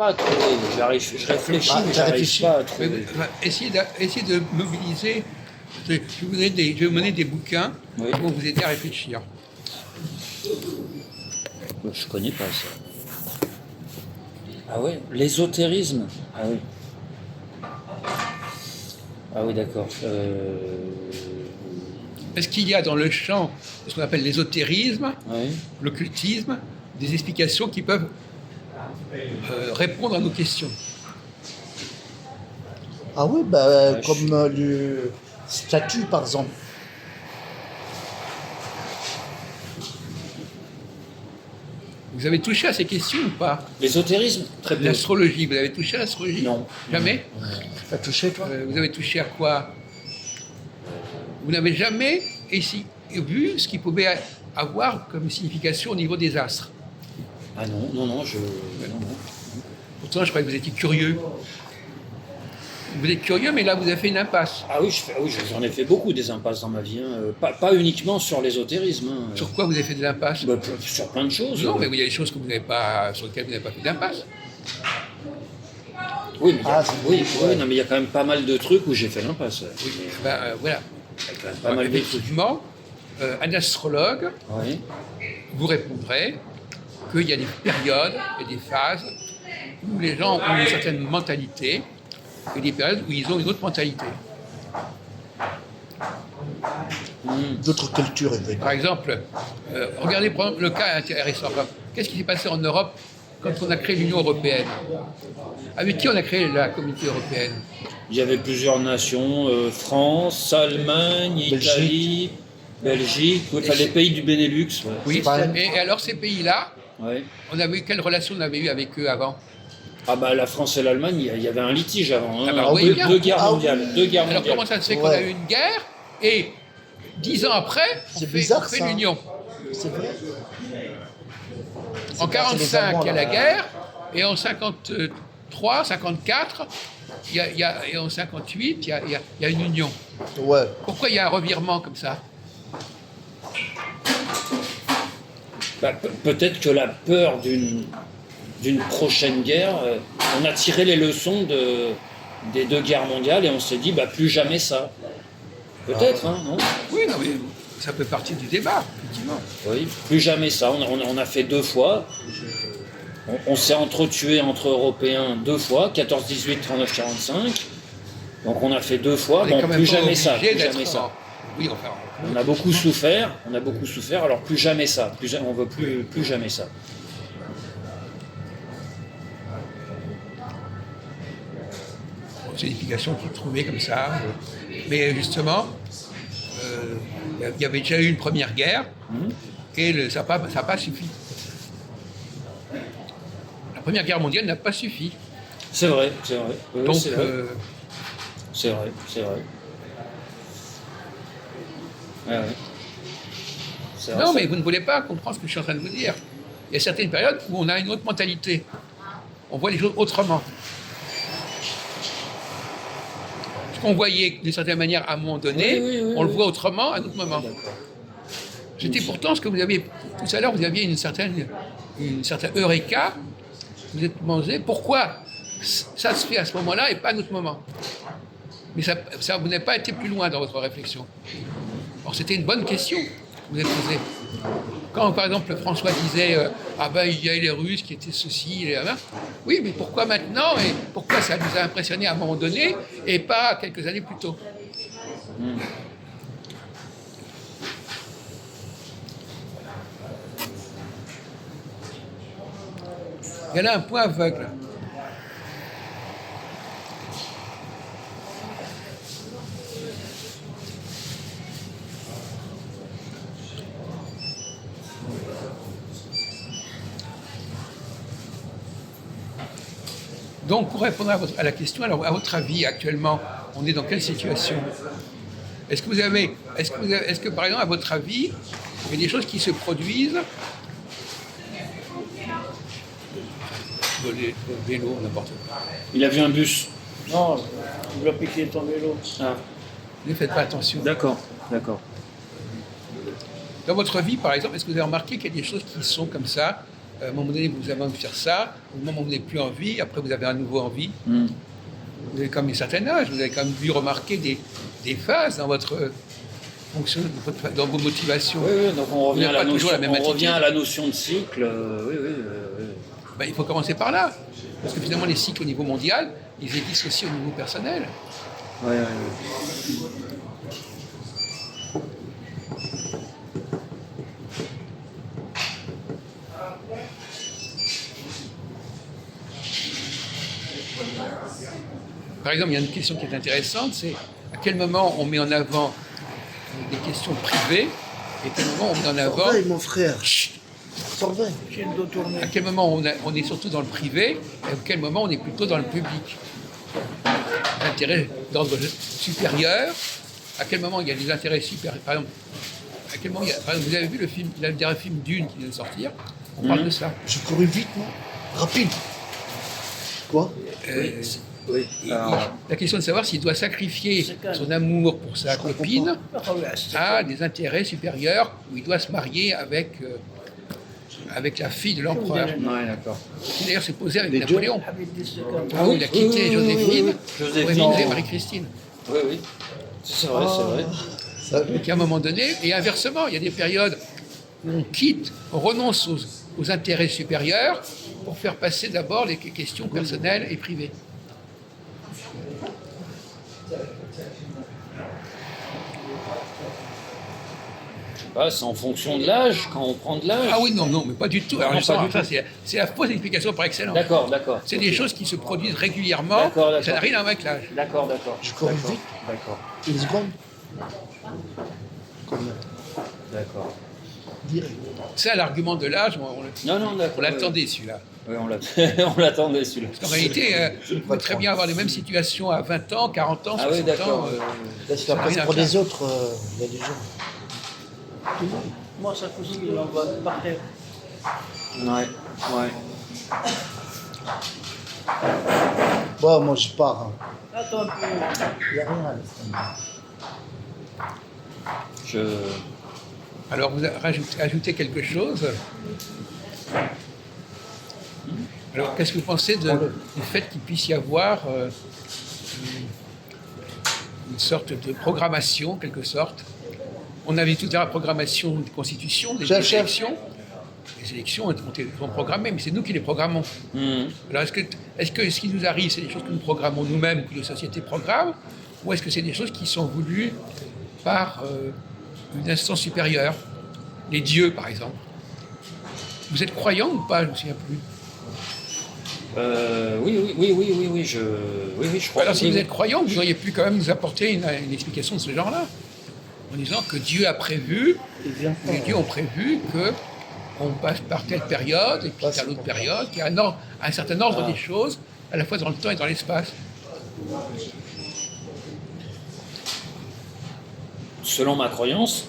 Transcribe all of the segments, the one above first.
pas à trouver. Je réfléchis, mais j'arrive réfléchis. pas à trouver. Essayez de mobiliser. Je vais vous donner des bouquins Oui. qui vont vous aider à réfléchir. Je connais pas ça. Ah ouais, l'ésotérisme. Ah oui. Ah oui, d'accord. Est-ce qu'il y a dans le champ de ce qu'on appelle l'ésotérisme, Oui. l'occultisme, des explications qui peuvent répondre à nos questions? Ah oui, comme le statut, par exemple. Vous avez touché à ces questions ou pas? L'ésotérisme, très peu. L'astrologie, vous avez touché à l'astrologie? Non. Jamais? T'as touché, toi? Vous avez touché à quoi? Vous n'avez jamais vu ce qu'il pouvait avoir comme signification au niveau des astres? Ah non, non, non. Pourtant, je croyais que vous étiez curieux. Vous êtes curieux, mais là, vous avez fait une impasse. Ah oui, j'en ai fait beaucoup des impasses dans ma vie. Hein. Pas uniquement sur l'ésotérisme. Hein. Sur quoi vous avez fait des impasses? Sur plein de choses. Non, mais il y a des choses que vous n'avez pas, sur lesquelles vous n'avez pas fait d'impasse. Oui, mais non, mais il y a quand même pas mal de trucs où j'ai fait l'impasse. Oui, voilà. Il y a quand même pas mal de trucs. Effectivement, un astrologue Oui. vous répondrait qu'il y a des périodes et des phases où les gens ont une certaine mentalité et des périodes où ils ont une autre mentalité. D'autres cultures, évidemment. Par exemple, regardez par exemple, le cas intéressant. Qu'est-ce qui s'est passé en Europe quand on a créé l'Union européenne? Avec qui on a créé la communauté européenne? Il y avait plusieurs nations, France, Allemagne, Italie, Belgique, les pays du Benelux. Ouais. Oui, et alors ces pays-là, Ouais. quelle relation on avait eu avec eux avant? Ah bah la France et l'Allemagne, il y avait un litige avant. Hein. Ah bah oui, bien. Deux guerres mondiales. Alors comment ça se fait qu'on a eu une guerre et 10 ans après, on fait l'union? C'est vrai. En 45, il y a la guerre, et en 53, 54, et en 58, il y a une union. Ouais. Pourquoi il y a un revirement comme ça? Bah, peut-être que la peur d'une prochaine guerre, on a tiré les leçons des deux guerres mondiales et on s'est dit, plus jamais ça. Peut-être, hein, non? Oui, non, mais ça peut partir du débat, effectivement. Oui, plus jamais ça. On a fait 2 fois. On s'est entretués entre Européens 2 fois, 14-18, 39-45. Donc on a fait 2 fois. On est quand même Plus pas jamais ça. obligé Plus d'être jamais ça. Oui, enfin, On a beaucoup souffert. Alors plus jamais ça. On veut plus jamais ça. c'est une explication qui est trouvée comme ça. Mais justement, il y avait déjà eu une première guerre, et ça n'a pas suffi. La Première Guerre mondiale n'a pas suffi. C'est vrai. Oui, Donc, c'est vrai. C'est vrai. Ouais. C'est vrai, non, ça. mais vous ne voulez pas comprendre ce que je suis en train de vous dire. Il y a certaines périodes où on a une autre mentalité. On voit les choses autrement. Ce qu'on voyait d'une certaine manière à un moment donné, Oui, on le voit autrement à un autre moment. D'accord. C'était pourtant ce que vous aviez, tout à l'heure, vous aviez une certaine eureka. Vous êtes demandé pourquoi ça se fait à ce moment-là et pas à un autre moment. Mais ça, vous n'avez pas été plus loin dans votre réflexion. Alors c'était une bonne question que vous avez posée. Quand, par exemple, François disait il y a les Russes qui étaient ceci, oui, mais pourquoi maintenant et pourquoi ça nous a impressionnés à un moment donné et pas quelques années plus tôt? Il y a là un point aveugle. Donc, pour répondre à la question, alors, à votre avis, actuellement, on est dans quelle situation? Est-ce que, par exemple, à votre avis, il y a des choses qui se produisent? Le vélo, n'importe quoi. Il a vu un bus. Non, il a piqué ton vélo. Ah, Ne faites pas attention. d'accord. Dans votre vie, par exemple, est-ce que vous avez remarqué qu'il y a des choses qui sont comme ça, À un moment donné, vous avez envie de faire ça. Au moment où vous n'avez plus envie, après, vous avez à nouveau envie. Hmm. Vous avez quand même un certain âge. Vous avez quand même dû remarquer des phases dans votre fonction, dans vos motivations. Oui, oui, donc on revient, Vous n'avez pas toujours la même attitude. à la notion de cycle. Oui, oui, oui. Ben, il faut commencer par là. Parce que finalement, les cycles au niveau mondial, ils existent aussi au niveau personnel. Ouais, ouais, ouais. Par exemple, il y a une question qui est intéressante, c'est à quel moment on met en avant des questions privées et à quel moment on met en avant... Surveille, mon frère. Surveille. J'ai le dos tourné. À quel moment on est surtout dans le privé et à quel moment on est plutôt dans le public. L'intérêt d'ordre supérieur, à quel moment il y a des intérêts supérieurs. Par exemple, à quel moment par exemple, vous avez vu le dernier film Dune qui vient de sortir, on parle de ça. J'ai couru vite, non? Rapide. Quoi? Oui. La question de savoir s'il doit sacrifier C'est calme. son amour pour sa copine C'est à des intérêts supérieurs où il doit se marier avec la fille de l'empereur. Ouais, d'accord. Qui d'ailleurs s'est posé avec Les deux. Napoléon. Ah oui, il a quitté oui, Joséphine oui. pour Joséphine. épouser Marie-Christine. Oui, oui. C'est vrai, c'est vrai. Ça, Donc à un moment donné, et inversement, il y a des périodes où on quitte, on renonce aux intérêts supérieurs pour faire passer d'abord les questions personnelles et privées. Ah, c'est en fonction de l'âge, quand on prend de l'âge. Ah oui, non, non, mais pas du tout. Alors, Non, justement, pas du ça, c'est la fausse explication par excellence. D'accord, d'accord. C'est des choses qui se produisent régulièrement, D'accord, et ça n'a d'accord. rien à voir avec l'âge. D'accord, d'accord. Je cours D'accord, vite. D'accord, une seconde. Combien? d'accord. Direct. Ça, l'argument de l'âge, Non, non, d'accord. on l'attendait celui-là. Oui, on l'attendait celui-là. Parce qu'en réalité, on peut très bien avoir les mêmes situations à 20 ans, 40 ans, 60 Ah oui, d'accord. ans. Parce Ça n'a qu'après, rien à pour faire. les autres, il y a des gens. Moi, ça coûte il en va par terre. Ouais, ouais. Bon, moi, je pars. Hein. Attends un peu. Il n'y a rien. Je... Alors, vous ajoutez quelque chose. Alors, qu'est-ce que vous pensez du fait qu'il puisse y avoir une sorte de programmation, en quelque sorte? On avait tout à l'heure la programmation de constitution, des Chef. élections. Les élections sont programmées, mais c'est nous qui les programmons. Mhm. Alors, est-ce que ce qui nous arrive, c'est des choses que nous programmons nous-mêmes, que nos sociétés programment, ou est-ce que c'est des choses qui sont voulues par une instance supérieure? Les dieux, par exemple. Vous êtes croyant ou pas? Je ne me souviens plus. Oui, je crois. Alors, si Oui, vous oui. êtes croyant, vous auriez pu quand même nous apporter une explication de ce genre-là. En disant que Dieu a prévu, les dieux ont prévu qu'on passe par telle période, et puis telle autre période, qu'il y a un certain ordre des choses, à la fois dans le temps et dans l'espace. Selon ma croyance,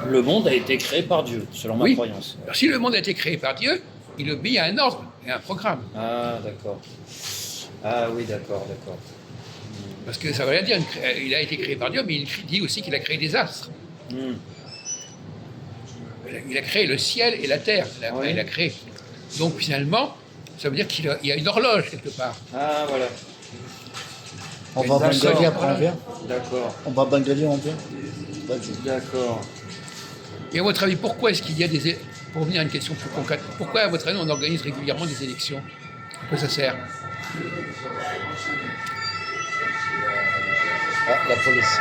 le monde a été créé par Dieu, selon ma Oui. croyance. Alors, si le monde a été créé par Dieu, il obéit à un ordre et à un programme. Ah, d'accord. Ah oui, d'accord, d'accord. Parce que ça veut rien dire, il a été créé par Dieu, mais il dit aussi qu'il a créé des astres. Mhm. Il a créé le ciel et la terre. Oui. Il a créé. Donc finalement, ça veut dire qu'il y a une horloge quelque part. Ah, voilà. On va à D'accord, Bengali, après voilà. on vient. D'accord, On va à Bengali, on vient. Vas-y. d'accord. Et à votre avis, pourquoi est-ce qu'il y a pour revenir à une question plus concrète, pourquoi à votre avis on organise régulièrement des élections? À quoi ça sert? Ah, la police.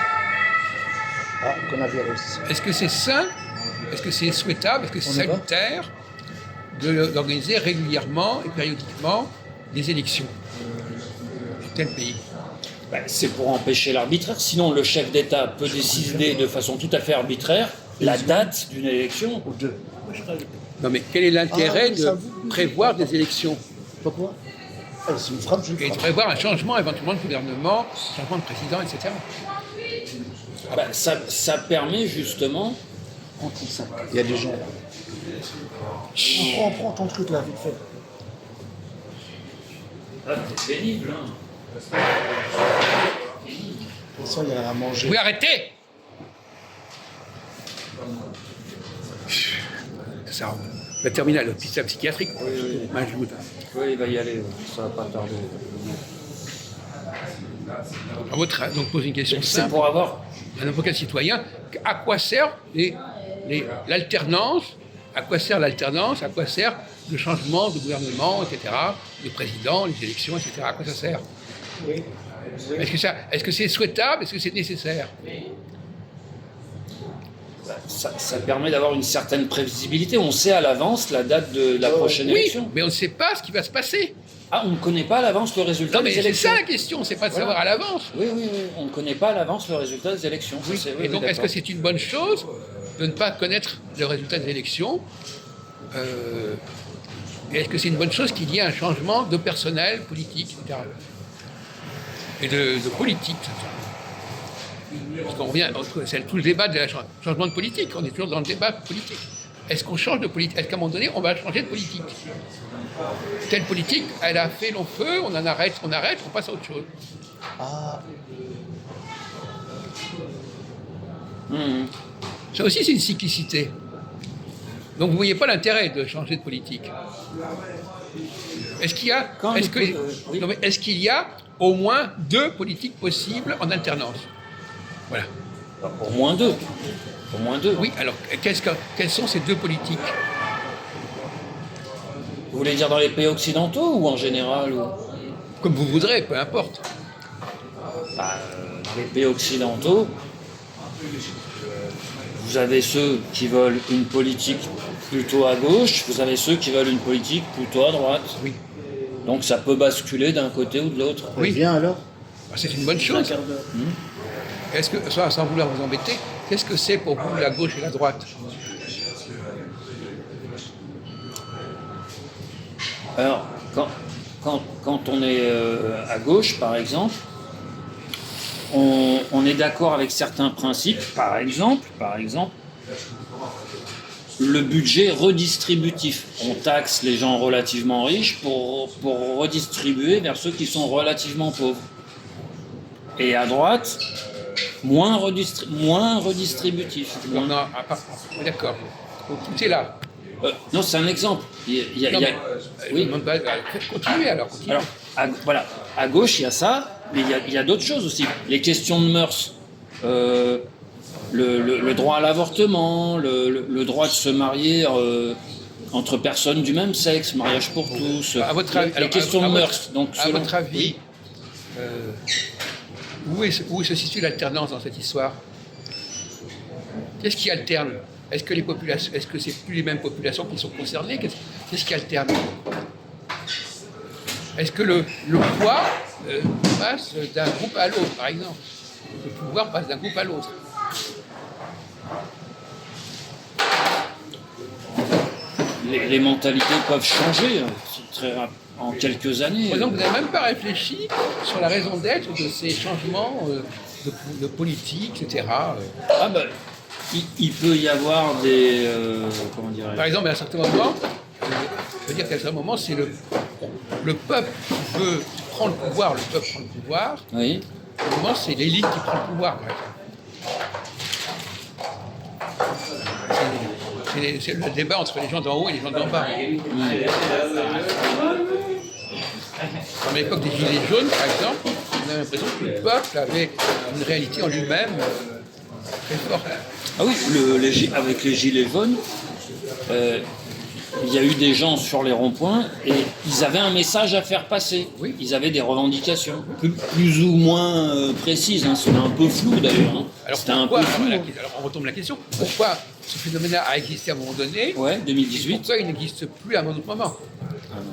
Ah, coronavirus. Est-ce que c'est sain? Est-ce que c'est souhaitable? Est-ce que c'est On y va salutaire d'organiser régulièrement et périodiquement des élections dans tel pays? Ben, c'est pour empêcher l'arbitraire. Sinon, le chef d'État peut décider de façon tout à fait arbitraire la date d'une élection. Ou deux. Non mais quel est l'intérêt Ah, oui, ça de vous- prévoir des élections Pourquoi? C'est une frappe, je le et de frappe. prévoir un changement éventuellement de gouvernement, changement de président, etc. Ah ben, ça permet justement. Prends ton sac. Il y a des gens là. Prends ton truc là, vite fait. Ah, c'est pénible, hein. Pour ça, il y a à manger. Oui, arrêtez! Ça, la terminale, l'hôpital psychiatrique. oui. Majoud. Oui, il va y aller, ça va pas tarder. À votre avis, donc pose une question C'est simple. pour avoir... Un avocat citoyen, à quoi sert l'alternance? À quoi sert l'alternance? À quoi sert le changement de gouvernement, etc., de président, les élections, etc. À quoi ça sert? Oui. Est-ce que c'est souhaitable? Est-ce que c'est nécessaire? Ça permet d'avoir une certaine prévisibilité. On sait à l'avance la date de la prochaine Oui, élection. mais on ne sait pas ce qui va se passer. Ah, on ne connaît pas à l'avance le résultat Non, mais des c'est élections. ça la question, c'est pas de Voilà. savoir à l'avance. Oui, on ne connaît pas à l'avance le résultat des élections. Ça, c'est- oui, Et donc, oui, est-ce que c'est une bonne chose de ne pas connaître le résultat des élections? Et est-ce que c'est une bonne chose qu'il y ait un changement de personnel, politique, etc. Et de politique, etc. Parce qu'on revient, c'est tout le débat de changement de politique, on est toujours dans le débat politique. Est-ce qu'on change de politique? Est-ce qu'à un moment donné, on va changer de politique? Telle politique, elle a fait long feu, on en arrête, on passe à autre chose. Ah, Mhm. Ça aussi, c'est une cyclicité. Donc vous ne voyez pas l'intérêt de changer de politique. Est-ce qu'il y a, Quand est-ce le- que- oui. non, mais est-ce qu'il y a au moins 2 politiques possibles en alternance? Voilà. Au moins deux. Au moins deux. Oui, alors quelles sont ces 2 politiques? Vous voulez dire dans les pays occidentaux ou en général ou... Comme vous voudrez, peu importe. Dans les pays occidentaux, vous avez ceux qui veulent une politique plutôt à gauche, vous avez ceux qui veulent une politique plutôt à droite. Oui. Donc ça peut basculer d'un côté ou de l'autre. Oui. bien alors. Ah, c'est une bonne Un chose. quart d'heure. Est-ce que, sans vouloir vous embêter, qu'est-ce que c'est pour vous la gauche et la droite? Alors, quand on est à gauche, par exemple, on est d'accord avec certains principes. Par exemple, le budget redistributif. On taxe les gens relativement riches pour redistribuer vers ceux qui sont relativement pauvres. Et à droite, moins redistributif. Non, non, d'accord. Donc, tout est là. Non, c'est un exemple. Non, mais, oui. Continuez alors. Continuez. Alors, voilà, à gauche, il y a ça, mais il y a d'autres choses aussi. Les questions de mœurs, le droit à l'avortement, le droit de se marier entre personnes du même sexe, mariage pour tous, À votre avis, les questions de mœurs. Donc, à selon- votre avis, oui. où se situe l'alternance dans cette histoire? Qu'est-ce qui alterne? Est-ce que c'est plus les mêmes populations qui sont concernées? Qu'est-ce qui alterne? Est-ce que le poids passe d'un groupe à l'autre, par exemple? Le pouvoir passe d'un groupe à l'autre. les mentalités peuvent changer en quelques années. Par exemple, vous n'avez même pas réfléchi sur la raison d'être de ces changements de politique, etc. Ah ben, il peut y avoir des... comment dirais-je? Par exemple, à un certain moment, je veux dire qu'à un certain moment, c'est le peuple qui veut prendre le pouvoir, le peuple prend le pouvoir. Oui. À un moment, c'est l'élite qui prend le pouvoir, par exemple. C'est le débat entre les gens d'en haut et les gens d'en bas. Comme à l'époque des Gilets jaunes, par exemple, on a l'impression que le peuple avait une réalité en lui-même très forte. Ah oui, avec les gilets jaunes, il y a eu des gens sur les ronds-points et ils avaient un message à faire passer. Oui. Ils avaient des revendications, plus ou moins précises. Hein. C'était un peu flou d'ailleurs. Hein. Alors C'était un pourquoi, peu flou. alors on retombe la question, pourquoi ce phénomène a existé à un moment donné? Ouais, 2018. Pourquoi il n'existe plus à un autre moment? Ah, non.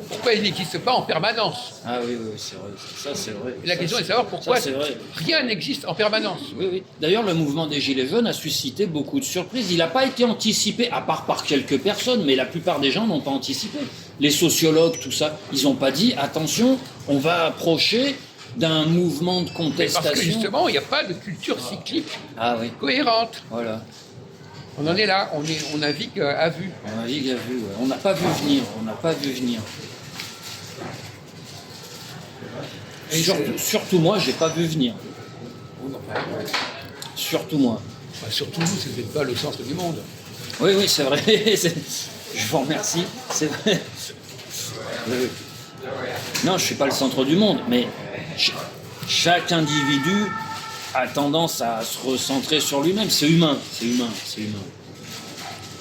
Pourquoi il n'existe pas en permanence? Ah oui, c'est vrai. Ça, c'est vrai. Et la question est de savoir pourquoi Ça, c'est vrai. rien n'existe en permanence. Oui. D'ailleurs, le mouvement des Gilets jaunes a suscité beaucoup de surprises. Il n'a pas été anticipé, à part par quelques personnes, mais la plupart des gens n'ont pas anticipé. Les sociologues, tout ça, ils n'ont pas dit, attention, on va approcher d'un mouvement de Parce contestation. que justement, il n'y a pas de culture cyclique Ah oui, cohérente. voilà. On en est là, on navigue à vue. On a vu, ouais. On n'a pas vu venir. Et Surtout moi, j'ai pas vu venir. Surtout moi. Surtout vous, c'est peut-être pas le centre du monde. Oui, c'est vrai. Je vous remercie. C'est vrai. Non, je ne suis pas le centre du monde, mais chaque individu a tendance à se recentrer sur lui-même. C'est humain, c'est humain, c'est humain.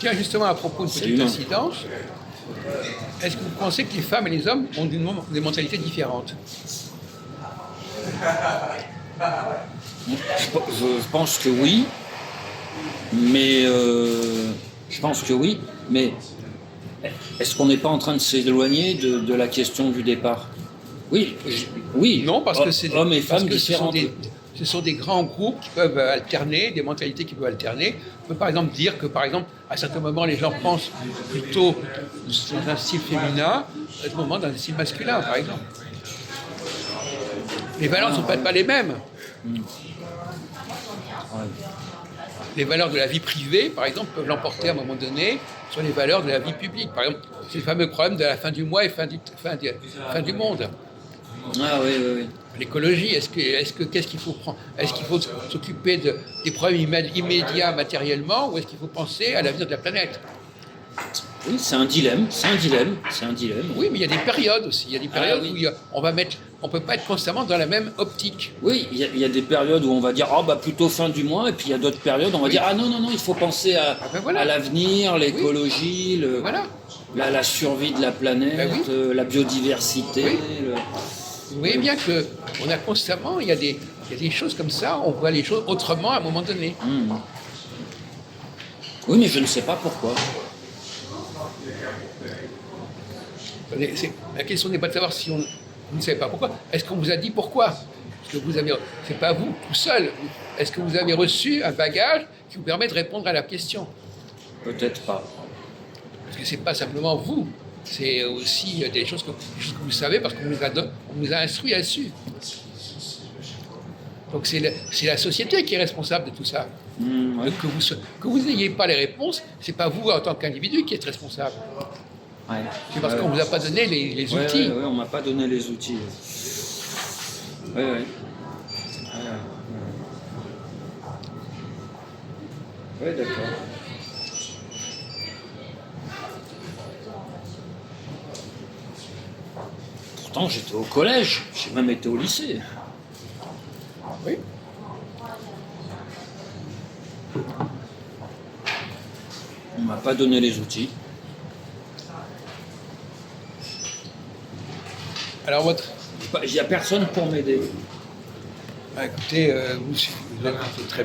Tiens, justement, à propos de C'est petite humain. incidence, est-ce que vous pensez que les femmes et les hommes ont des mentalités différentes? Je pense que oui, mais je pense que oui, mais est-ce qu'on n'est pas en train de s'éloigner de la question du départ? Oui, oui. Non, parce que c'est hommes et parce femmes que différents. ce sont des grands groupes qui peuvent alterner, des mentalités qui peuvent alterner. On peut par exemple dire que, par exemple, à certains moments, les gens pensent plutôt dans un style féminin, à d'autres moments dans un style masculin, par exemple. Les valeurs ne sont pas les mêmes. Les valeurs de la vie privée, par exemple, peuvent l'emporter à un moment donné sur les valeurs de la vie publique. Par exemple, c'est le fameux problème de la fin du mois et fin du monde. Ah oui, oui, oui. L'écologie, qu'est-ce qu'il faut prendre? Est-ce qu'il faut s'occuper des problèmes immédiats matériellement ou est-ce qu'il faut penser à l'avenir de la planète? Oui, c'est un dilemme, c'est un dilemme, c'est un dilemme. Oui, mais il y a des périodes aussi. Il y a des périodes oui. où on peut pas être constamment dans la même optique. Oui, il y a des périodes où on va dire ah bah plutôt fin du mois, et puis il y a d'autres périodes où on va dire ah non, il faut penser voilà. à l'avenir, l'écologie, Voilà. la survie de la planète, Ben oui. la biodiversité. Oui. Vous voyez bien que on a constamment, il y a des choses comme ça, on voit les choses autrement à un moment donné. Oui, mais je ne sais pas pourquoi. La question n'est pas de savoir si vous ne savez pas pourquoi. Est-ce qu'on vous a dit pourquoi? Parce que c'est pas vous tout seul. Est-ce que vous avez reçu un bagage qui vous permet de répondre à la question? Peut-être pas. Parce que c'est pas simplement vous, c'est aussi des choses que vous savez parce qu'on nous a instruits là-dessus. Donc c'est la société qui est responsable de tout ça. Ouais. Donc que vous n'ayez pas les réponses, c'est pas vous en tant qu'individu qui êtes responsable. Ouais. C'est parce qu'on ne vous a pas donné les outils. Ouais, on m'a pas donné les outils. Ouais. Ouais, d'accord. Pourtant, j'étais au collège, j'ai même été au lycée. Oui. On m'a pas donné les outils. Alors Il n'y a personne pour m'aider. écoutez, vous êtes très